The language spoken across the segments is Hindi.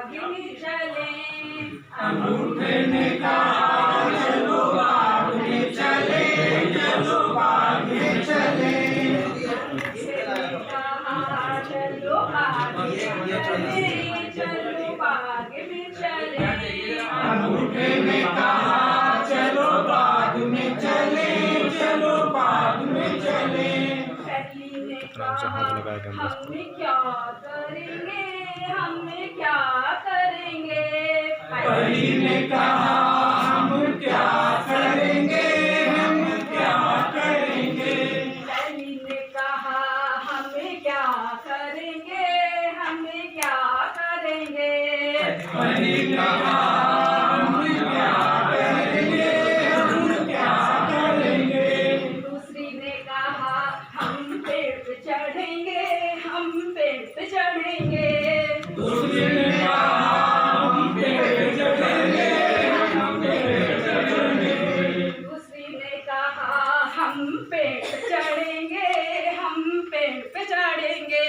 बाग में चले, अंगूठे ने कहा चलो बाग में चले, चलो बाग में चले। चलो बाग में चले, चलो बाग में चले। अंगूठे ने कहा चलो बाग में चले, चलो बाग में चले। पहली ने कहा हम क्या करेंगे, हम क्या करेंगे। पहली ने कहा हम क्या करेंगे, हम क्या करेंगे। पहली ने कहा हम क्या करेंगे, हम क्या करेंगे। पहली ने कहा हम क्या करेंगे, हम क्या करेंगे। दूसरी ने कहा हम पेड़ पे चढ़ेंगे, हम पेड़ पे चढ़ेंगे। दूसरी ने कहा हम पेड़ पे चढ़ेंगे, हम पेड़ पे चढ़ेंगे। दूसरी ने कहा हम पेड़ पे चढ़ेंगे, हम पेड़ पे चढ़ेंगे।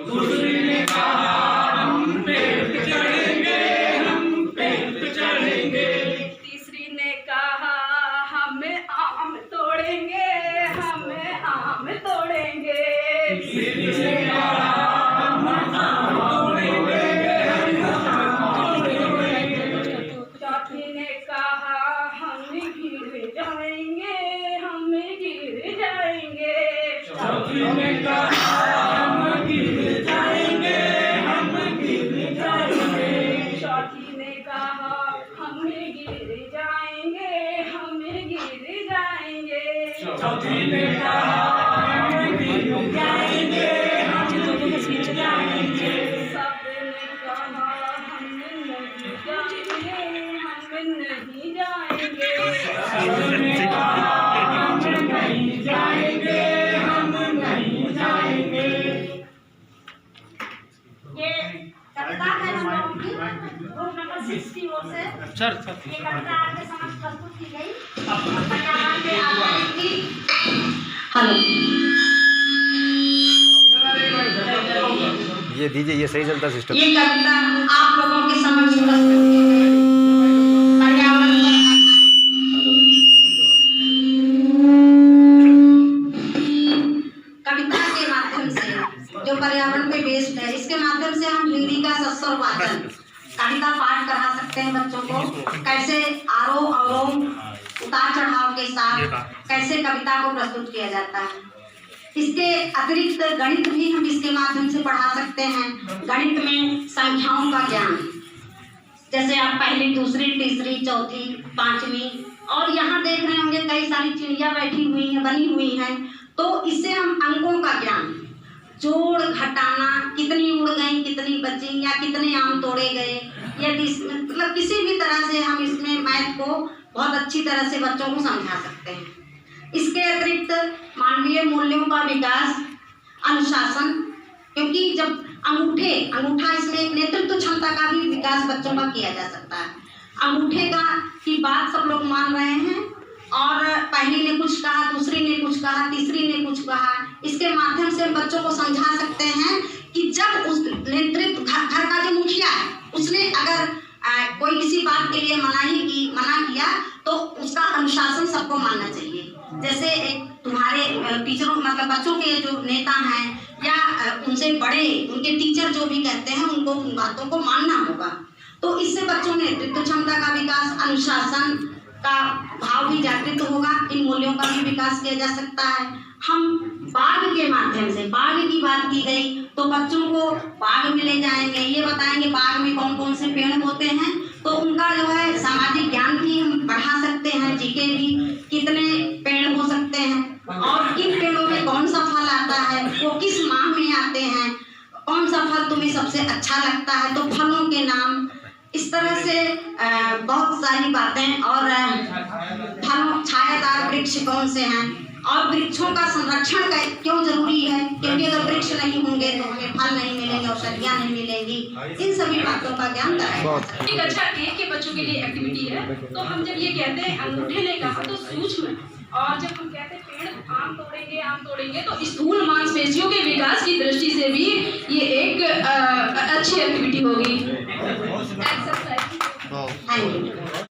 दूसरी ने कहा हम पेड़ पे चढ़ेंगे, हम पेड़ पे चढ़ेंगे। तीसरी ने कहा हम आम तोड़ेंगे, हम आम तोड़ेंगे। तीसरी ने कहा हम आम तोड़ेंगे, हम आम तोड़ेंगे। चौथी ने कहा हम गिर जाएंगे, हम गिर जाएंगे। चौथी ने कहा हम गिर जाएंगे, हम गिर जाएंगे। चौथी ने कहा हम गिर जाएंगे, हम गिर जाएंगे। चौथी ने कहा हम गिर जाएंगे, हम गिर जाएंगे। सबने कहा हम नहीं जाएंगे, हम नहीं जाएंगे। सबने कहा हम नहीं जाएंगे, हम नहीं जाएंगे। ये कविता है हम लोगों की ग्रुप नंबर 6 की ओर से। ये कविता आपके समक्ष प्रस्तुत की गई पर्यावरण के आधारित की। हेलो, ये दीजिए, ये सही चलता सिस्टम। ये कविता आप लोगों के समक्ष प्रस्तुत की गई पर्यावरण पर आधारित कविता के माध्यम से, जो पर्यावरण पे बेस्ड है, इसके माध्यम से हम हिंदी का सस्वर वाचन कविता पाठ करा सकते हैं बच्चों को। कैसे आरोह अवरोह उतार चढ़ाव के साथ कैसे कविता को प्रस्तुत किया जाता है। इसके अतिरिक्त गणित भी हम इसके माध्यम से पढ़ा सकते हैं। गणित में संख्याओं का ज्ञान, जैसे आप पहली, दूसरी, तीसरी, चौथी, पांचवी, और यहाँ देख रहे होंगे कई सारी चिड़िया बैठी हुई हैं, बनी हुई हैं। तो इससे हम अंकों का ज्ञान, जोड़ घटाना, कितनी उड़ गई, कितनी बची, या कितने आम तोड़े गए, या मतलब किसी भी तरह से हम इसमें मैथ को बहुत अच्छी तरह से बच्चों को समझा सकते हैं। इसके अतिरिक्त मानवीय मूल्यों का विकास, अनुशासन, क्योंकि जब अंगूठा इसमें एक नेतृत्व क्षमता का भी विकास बच्चों का किया जा सकता है। अंगूठे की बात सब लोग मान रहे हैं, और पहली ने कुछ कहा, दूसरी ने कुछ कहा, तीसरी ने कुछ कहा। इसके माध्यम से बच्चों को समझा सकते हैं कि जब उस नेतृत्व घर का जो मुखिया है, उसने अगर कोई किसी बात के लिए मना किया तो उसका अनुशासन सबको मानना चाहिए। जैसे एक तुम्हारे टीचरों, मतलब बच्चों के जो नेता हैं या उनसे बड़े, उनके टीचर जो भी कहते हैं, उनको उन बातों को मानना होगा। तो इससे बच्चों में नेतृत्व क्षमता का विकास, अनुशासन का भाव भी जागृत होगा, इन मूल्यों का भी विकास किया जा सकता है। हम बाग के माध्यम से, बाग की बात की गई तो बच्चों को बाग में ले जाएंगे, ये बताएंगे बाग में कौन कौन से पेड़ होते हैं, तो उनका जो है सामाजिक ज्ञान भी हम बढ़ा सकते हैं। जीके भी कितने पेड़ हो सकते हैं, और किन पेड़ों में कौन सा फल आता है, वो किस माह में आते हैं, कौन सा फल तुम्हें सबसे अच्छा लगता है, तो फलों के नाम, इस तरह से बहुत सारी बातें। और फलों, छायादार वृक्ष कौन से हैं, और वृक्षों का संरक्षण क्यों जरूरी है, क्योंकि अगर वृक्ष नहीं होंगे तो हमें फल नहीं मिलेंगे, औषधियाँ नहीं मिलेंगी। इन सभी बातों का ज्ञान कराया। कक्षा 1 के बच्चों के लिए एक्टिविटी है। तो हम जब ये कहते हैं अंगूठे ने कहा, तो सूक्ष्म और जब हम कहते हैं पेड़ आम तोड़ेंगे तो स्थूल मांसपेशियों के विकास की दृष्टि से भी ये एक अच्छी एक्टिविटी होगी। एक्सरसाइज। हाँ जी।